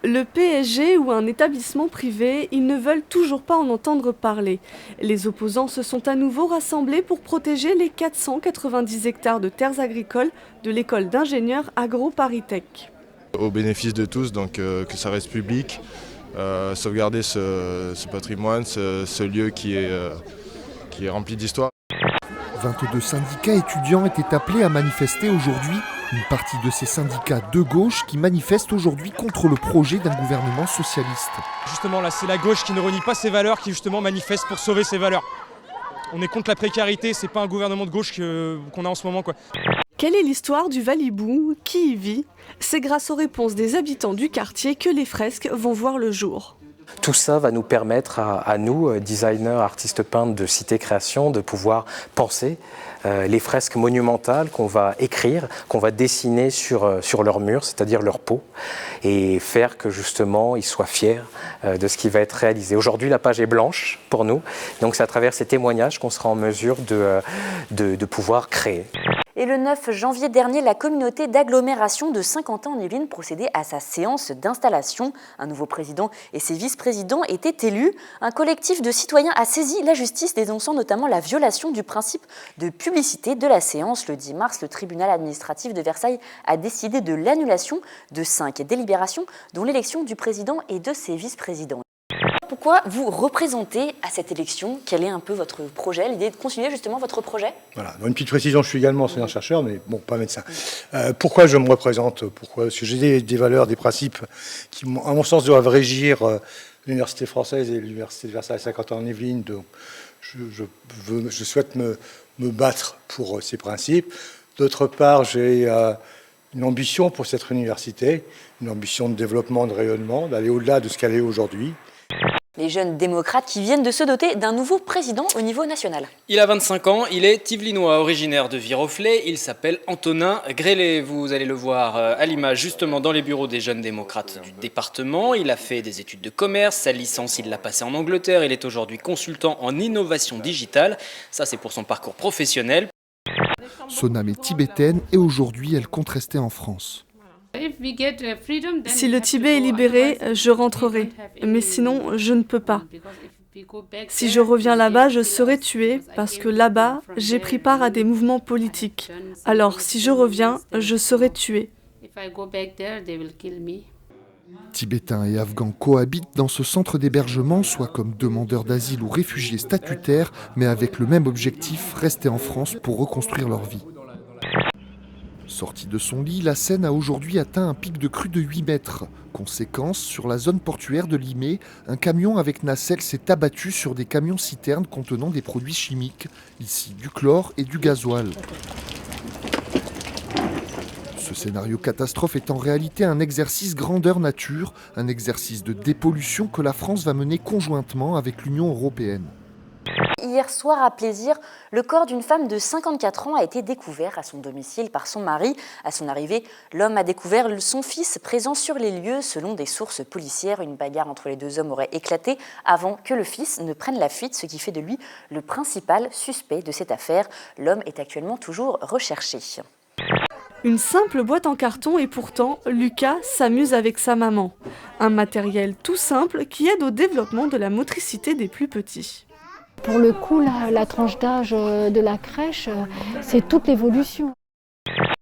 Le PSG ou un établissement privé, ils ne veulent toujours pas en entendre parler. Les opposants se sont à nouveau rassemblés pour protéger les 490 hectares de terres agricoles de l'école d'ingénieurs Agro-Paris-Tech. Au bénéfice de tous, donc que ça reste public, sauvegarder ce patrimoine, ce lieu qui est rempli d'histoire. 22 syndicats étudiants étaient appelés à manifester aujourd'hui. Une partie de ces syndicats de gauche qui manifestent aujourd'hui contre le projet d'un gouvernement socialiste. Justement là, c'est la gauche qui ne renie pas ses valeurs, qui justement manifeste pour sauver ses valeurs. On est contre la précarité, c'est pas un gouvernement de gauche qu'on a en ce moment, quoi. Quelle est l'histoire du Valibou? Qui y vit? C'est grâce aux réponses des habitants du quartier que les fresques vont voir le jour. Tout ça va nous permettre à nous, designers, artistes peintres de Cité Création, de pouvoir penser les fresques monumentales qu'on va écrire, qu'on va dessiner sur leur mur, c'est-à-dire leur peau, et faire que justement ils soient fiers de ce qui va être réalisé. Aujourd'hui, la page est blanche pour nous, donc c'est à travers ces témoignages qu'on sera en mesure de pouvoir créer. Et le 9 janvier dernier, la communauté d'agglomération de Saint-Quentin-en-Yvelines procédait à sa séance d'installation. Un nouveau président et ses vice-présidents étaient élus. Un collectif de citoyens a saisi la justice, dénonçant notamment la violation du principe de publicité de la séance. Le 10 mars, le tribunal administratif de Versailles a décidé de l'annulation de 5 délibérations, dont l'élection du président et de ses vice-présidents. Pourquoi vous représentez à cette élection? Quel est un peu votre projet, l'idée de continuer justement votre projet? Voilà, une petite précision, je suis également enseignant-chercheur, mais bon, pas médecin. Pourquoi je me représente? Parce que j'ai des valeurs, des principes qui, à mon sens, doivent régir l'université française et l'université de Versailles Saint-Quentin-en-Yvelines. Donc, je souhaite me battre pour ces principes. D'autre part, j'ai une ambition pour cette université, une ambition de développement, de rayonnement, d'aller au-delà de ce qu'elle est aujourd'hui. Les jeunes démocrates qui viennent de se doter d'un nouveau président au niveau national. Il a 25 ans, il est yvelinois, originaire de Viroflay, il s'appelle Antonin Grélé. Vous allez le voir à l'image justement dans les bureaux des jeunes démocrates du département. Il a fait des études de commerce, sa licence il l'a passée en Angleterre, il est aujourd'hui consultant en innovation digitale. Ça c'est pour son parcours professionnel. Son âme est tibétaine et aujourd'hui elle compte rester en France. Si le Tibet est libéré, je rentrerai, mais sinon, je ne peux pas. Si je reviens là-bas, je serai tuée parce que là-bas, j'ai pris part à des mouvements politiques. Alors, si je reviens, je serai tuée. Tibétains et Afghans cohabitent dans ce centre d'hébergement, soit comme demandeurs d'asile ou réfugiés statutaires, mais avec le même objectif, rester en France pour reconstruire leur vie. Sortie de son lit, la Seine a aujourd'hui atteint un pic de crue de 8 mètres. Conséquence, sur la zone portuaire de Limay, un camion avec nacelle s'est abattu sur des camions-citernes contenant des produits chimiques, ici du chlore et du gasoil. Ce scénario catastrophe est en réalité un exercice grandeur nature, un exercice de dépollution que la France va mener conjointement avec l'Union européenne. Hier soir, à Plaisir, le corps d'une femme de 54 ans a été découvert à son domicile par son mari. À son arrivée, l'homme a découvert son fils présent sur les lieux. Selon des sources policières, une bagarre entre les deux hommes aurait éclaté avant que le fils ne prenne la fuite, ce qui fait de lui le principal suspect de cette affaire. L'homme est actuellement toujours recherché. Une simple boîte en carton et pourtant, Lucas s'amuse avec sa maman. Un matériel tout simple qui aide au développement de la motricité des plus petits. Pour le coup, la tranche d'âge de la crèche, c'est toute l'évolution.